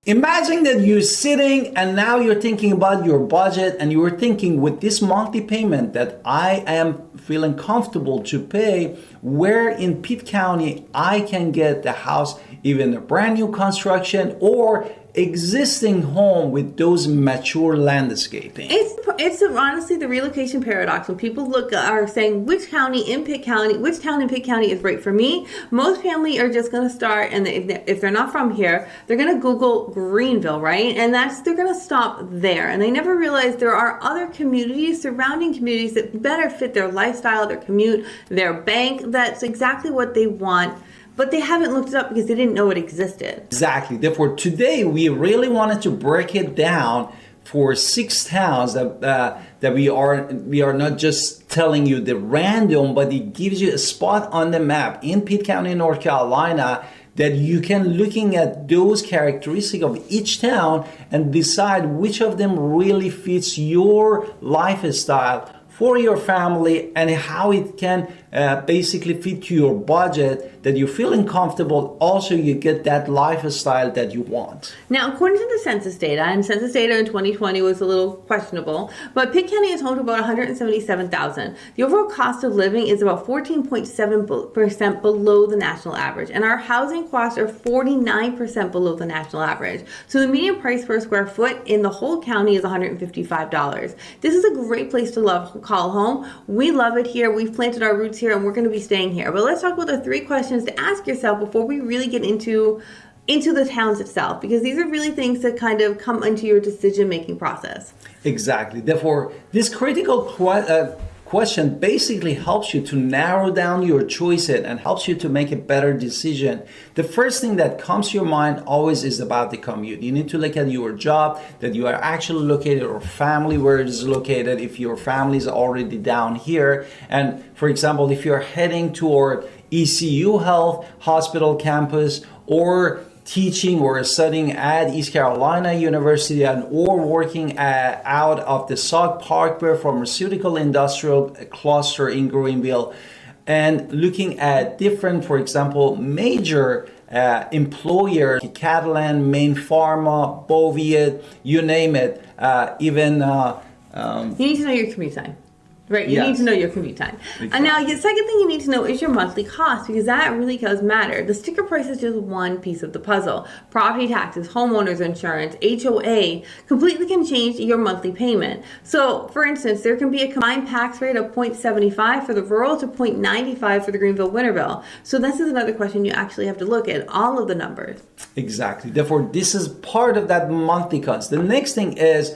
Imagine that you're sitting and now you're thinking about your budget and you're thinking, with this monthly payment that I am feeling comfortable to pay, where in Pitt County I can get the house, even a brand new construction or existing home with those mature landscaping. It's honestly the relocation paradox. When people are saying which town in Pitt County is right for me, most family are just going to start, and if they're not from here, they're going to Google Greenville, right? And they're going to stop there, and they never realize there are other communities, surrounding communities that better fit their lifestyle, their commute, their bank. That's exactly what they want. But they haven't looked it up because they didn't know it existed. Exactly. Therefore, today we really wanted to break it down for 6 towns that we are not just telling you the random, but it gives you a spot on the map in Pitt County, North Carolina, that you can looking at those characteristics of each town and decide which of them really fits your lifestyle for your family and how it can basically fit to your budget, that you're feeling comfortable. Also, you get that lifestyle that you want. Now, according to the census data, and census data in 2020 was a little questionable, but Pitt County is home to about 177,000. The overall cost of living is about 14.7% below the national average, and our housing costs are 49% below the national average. So the median price per square foot in the whole county is $155. This is a great place to call home. We love it here. We've planted our roots here, and we're going to be staying here. But let's talk about the 3 questions to ask yourself before we really get into the towns itself, because these are really things that kind of come into your decision-making process. Exactly. Therefore, this critical question basically helps you to narrow down your choices and helps you to make a better decision. The first thing that comes to your mind always is about the commute. You need to look at your job, that you are actually located, or family, where it is located, if your family is already down here. And for example, if you're heading toward ECU Health Hospital campus, or teaching or studying at East Carolina University, and or working out of the Sauk Parkway Pharmaceutical Industrial Cluster in Greenville, and looking at different, for example, major employer, Catalan, Maine Pharma, Boviet, you name it, even... you need to know your commute time. Right, you Yes. need to know your commute time. Exactly. And now, the second thing you need to know is your monthly cost, because that really does matter. The sticker price is just one piece of the puzzle. Property taxes, homeowners insurance, HOA completely can change your monthly payment. So, for instance, there can be a combined tax rate of 0.75 for the rural to 0.95 for the Greenville Winterville. So this is another question you actually have to look at all of the numbers. Exactly. Therefore, this is part of that monthly cost. The next thing is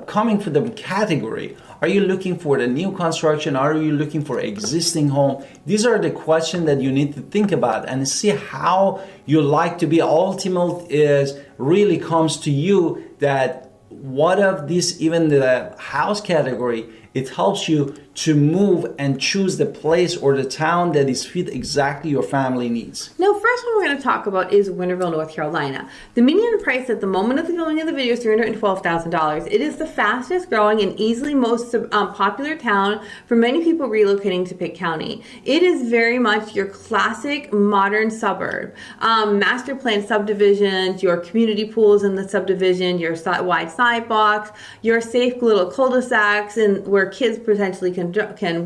coming for the category. Are you looking for the new construction? Are you looking for existing home? These are the questions that you need to think about and see how you like to be. Ultimate is really comes to you that what of this, even the house category, it helps you to move and choose the place or the town that is fit exactly your family needs. Now, first one we're going to talk about is Winterville, North Carolina. The median price at the moment of the filming of the video is $312,000. It is the fastest growing and easily most popular town for many people relocating to Pitt County. It is very much your classic modern suburb. Master plan subdivisions, your community pools in the subdivision, your wide sidewalks, your safe little cul-de-sacs, and where kids potentially can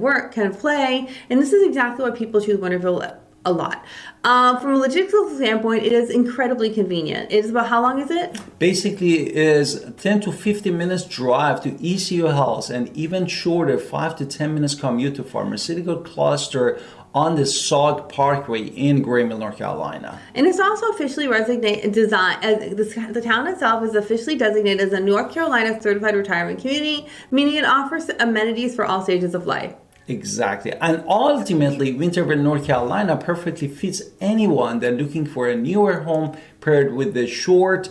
work, can play, and this is exactly why people choose Winterville a lot. From a logistical standpoint, it is incredibly convenient. It is about, how long is it? Basically, it is 10 to 15 minutes drive to ECU Health, and even shorter, 5 to 10 minutes commute to pharmaceutical cluster on the Sauk Parkway in Greenville, North Carolina. And it's also officially the town itself is officially designated as a North Carolina Certified Retirement Community, meaning it offers amenities for all stages of life. Exactly. And ultimately, Winterville, North Carolina perfectly fits anyone that's looking for a newer home paired with the short,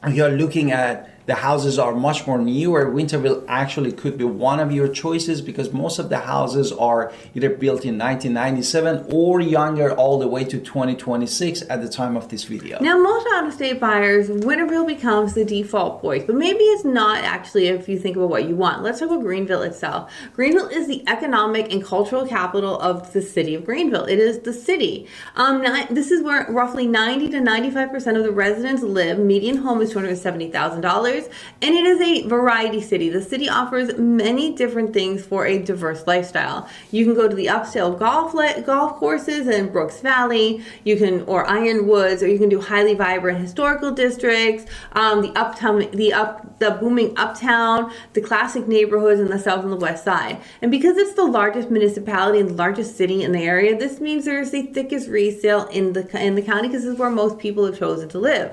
you're looking at the houses are much more newer, Winterville actually could be one of your choices because most of the houses are either built in 1997 or younger all the way to 2026 at the time of this video. Now, most out-of-state buyers, Winterville becomes the default choice, but maybe it's not actually if you think about what you want. Let's talk about Greenville itself. Greenville is the economic and cultural capital of the city of Greenville. It is the city. This is where roughly 90 to 95% of the residents live. Median home is $270,000, and it is a variety city. The city offers many different things for a diverse lifestyle. You can go to the upscale golf courses in Brooks Valley, or Ironwoods, or you can do highly vibrant historical districts, the booming uptown, the classic neighborhoods in the south and the west side. And because it's the largest municipality and the largest city in the area, this means there's the thickest resale in the county because this is where most people have chosen to live.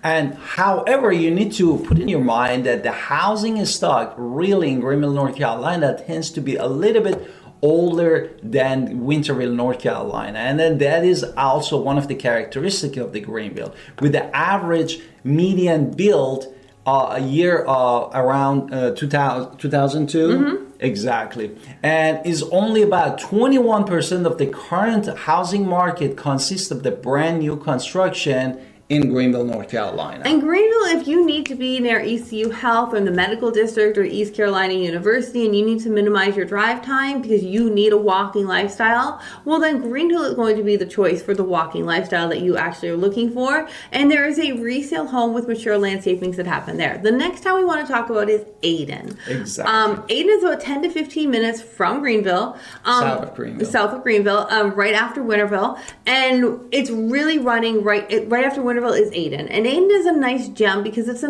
And however, you need to put in your mind that the housing stock really in Greenville, North Carolina tends to be a little bit older than Winterville, North Carolina. And then that is also one of the characteristics of the Greenville. With the average median build a year around 2002. Mm-hmm. Exactly. And is only about 21% of the current housing market consists of the brand new construction in Greenville, North Carolina. And Greenville, if you need to be near ECU Health or the medical district or East Carolina University and you need to minimize your drive time because you need a walking lifestyle, well then Greenville is going to be the choice for the walking lifestyle that you actually are looking for. And there is a resale home with mature landscapings that happen there. The next town we want to talk about is Ayden. Exactly. Ayden is about 10 to 15 minutes from Greenville. South of Greenville. South of Greenville, right after Winterville. And it's really running right after Winterville is Ayden. And Ayden is a nice gem because it's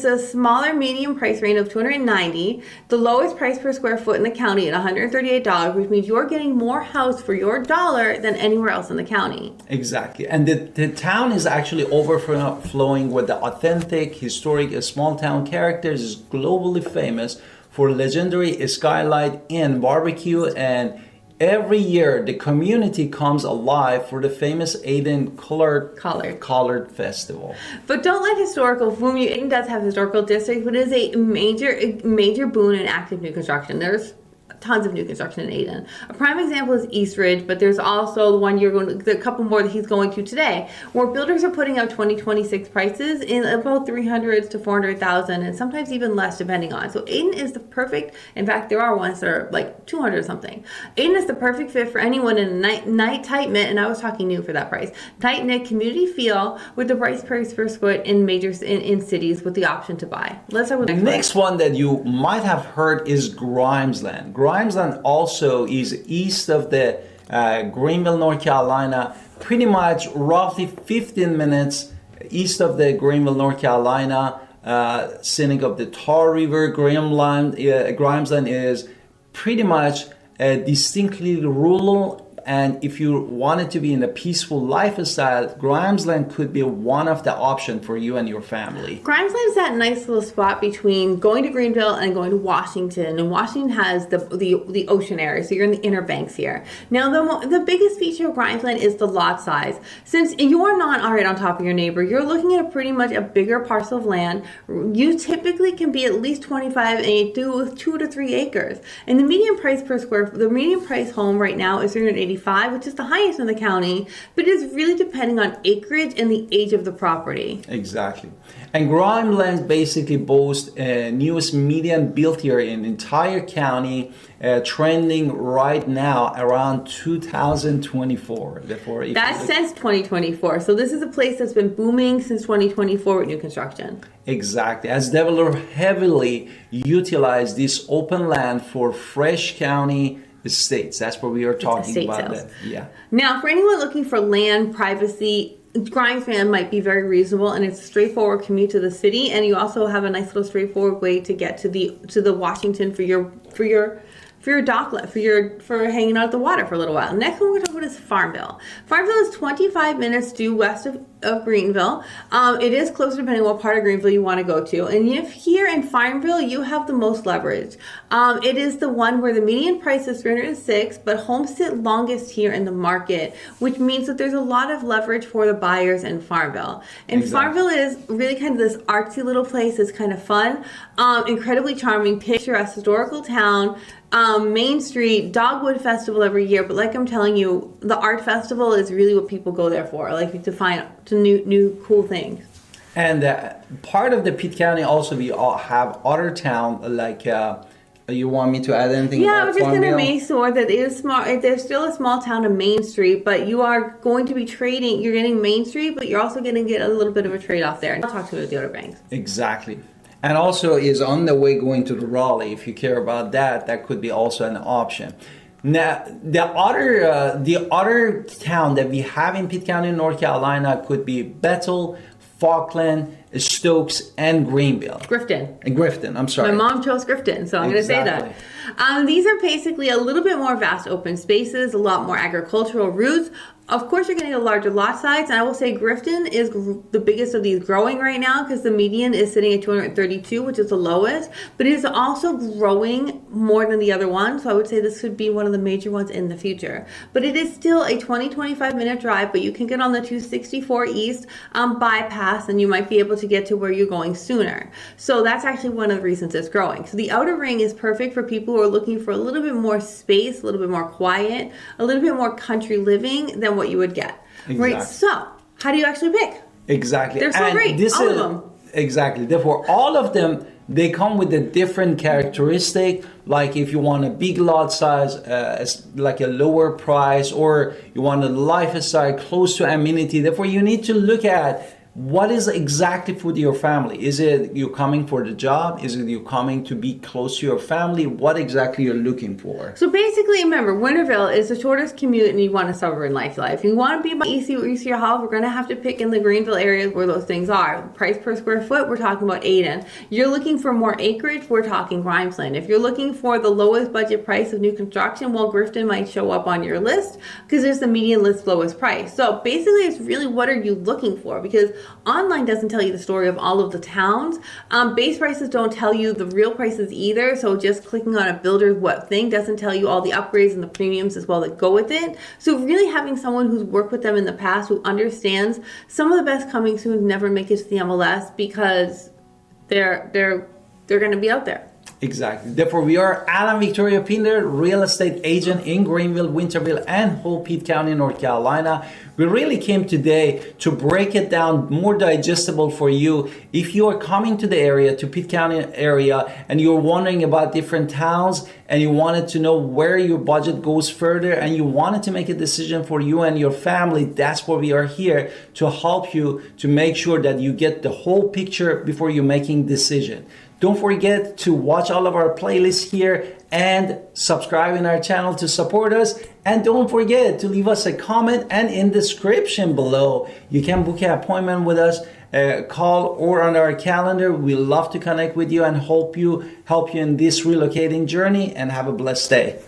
a smaller medium price range of $290, the lowest price per square foot in the county at $138, which means you're getting more house for your dollar than anywhere else in the county. Exactly. And the town is actually overflowing with the authentic, historic, small town characters. Is globally famous for legendary Skylight Inn barbecue, and every year the community comes alive for the famous Ayden Colored Festival. But don't let historical fool you. Ayden does have historical districts, but it is a major boon in active new construction. There's tons of new construction in Ayden. A prime example is East Ridge, but there's also a couple more that he's going to today, where builders are putting out 2026 prices in about 300 to 400,000, and sometimes even less depending on. So Ayden is the perfect. In fact, there are ones that are like 200 or something. Ayden is the perfect fit for anyone in a night tight knit, and I was talking new for that price. Tight knit community feel with the price per square foot in cities with the option to buy. Let's start with the next one that you might have heard is Grimesland. Grimesland also is east of the Greenville, North Carolina, pretty much roughly 15 minutes east of the Greenville, North Carolina, scenic of the Tar River. Grimesland is pretty much distinctly rural. And if you wanted to be in a peaceful lifestyle, Grimesland could be one of the options for you and your family. Grimesland is that nice little spot between going to Greenville and going to Washington. And Washington has the ocean area, so you're in the inner banks here. Now, the biggest feature of Grimesland is the lot size. Since you are not right on top of your neighbor, you're looking at pretty much a bigger parcel of land. You typically can be at least 25 and do 2 to 3 acres. And the median price home right now is $385, which is the highest in the county, but it is really depending on acreage and the age of the property. Exactly. And Grimesland basically boasts newest median built here in entire county, trending right now around 2024. That's since 2024. So this is a place that's been booming since 2024 with new construction. Exactly. As developers heavily utilize this open land for fresh county estates. That's what we are talking about. Yeah. Now, for anyone looking for land privacy, Grimesland might be very reasonable, and it's a straightforward commute to the city, and you also have a nice little straightforward way to get to the Washington for your docklet, for hanging out at the water for a little while. Next one we're going to talk about is Farmville. Farmville is 25 minutes due west of of Greenville. It is closer depending on what part of Greenville you want to go to. And if here in Farmville, you have the most leverage. It is the one where the median price is 306, but homes sit longest here in the market, which means that there's a lot of leverage for the buyers in Farmville. And Farmville is really kind of this artsy little place. It's kind of fun, incredibly charming, picturesque, historical town. Main Street, Dogwood Festival every year, but like I'm telling you, the art festival is really what people go there for, like to find new cool things. And part of the Pitt County also, we all have other town like. You want me to add anything? Yeah, I was just going to make sure that it is small. There's still a small town of Main Street, but you are going to be trading. You're getting Main Street, but you're also going to get a little bit of a trade off there. And I'll talk to the other banks. Exactly. And also is on the way going to the Raleigh. If you care about that, that could be also an option. Now, the other town that we have in Pitt County, North Carolina, could be Bethel, Falkland, Stokes, and Greenville. Grifton. I'm sorry. My mom chose Grifton, so I'm going to say that. These are basically a little bit more vast open spaces, a lot more agricultural roots. Of course, you're getting a larger lot size, and I will say Grifton is the biggest of these growing right now because the median is sitting at 232, which is the lowest, but it is also growing more than the other one, so I would say this could be one of the major ones in the future. But it is still a 20-25 minute drive, but you can get on the 264 East bypass, and you might be able to get to where you're going sooner. So that's actually one of the reasons it's growing. So the outer ring is perfect for people who are looking for a little bit more space, a little bit more quiet, a little bit more country living than what you would get. Exactly. Right? So, how do you actually pick? Exactly. They're so great. All of them. Exactly. Therefore, all of them, they come with a different characteristic. Like if you want a big lot size, like a lower price, or you want a lifestyle close to amenity. Therefore, you need to look at what is exactly for your family. Is it you coming for the job? Is it you coming to be close to your family? What exactly you're looking for? So basically, remember, Winterville is the shortest commute and you want a suburban lifestyle. If you want to be by ECU Health, we're going to have to pick in the Greenville areas where those things are. Price per square foot, we're talking about Ayden. You're looking for more acreage, we're talking Grimesland. If you're looking for the lowest budget price of new construction, well, Grifton might show up on your list because there's the median list lowest price. So basically, it's really what are you looking for, because online doesn't tell you the story of all of the towns. Base prices don't tell you the real prices either. So just clicking on a builder's what thing doesn't tell you all the upgrades and the premiums as well that go with it. So really having someone who's worked with them in the past who understands some of the best coming soon never make it to the MLS because they're going to be out there. Exactly. Therefore, we are Ayden Victoria Pinder, real estate agent in Greenville, Winterville, and whole Pitt County, North Carolina. We really came today to break it down more digestible for you. If you are coming to the area, to Pitt County area, and you're wondering about different towns, and you wanted to know where your budget goes further, and you wanted to make a decision for you and your family, that's where we are here to help you to make sure that you get the whole picture before you're making decision. Don't forget to watch all of our playlists here and subscribe in our channel to support us. And don't forget to leave us a comment, and in the description below, you can book an appointment with us, call or on our calendar. We love to connect with you and help you in this relocating journey, and have a blessed day.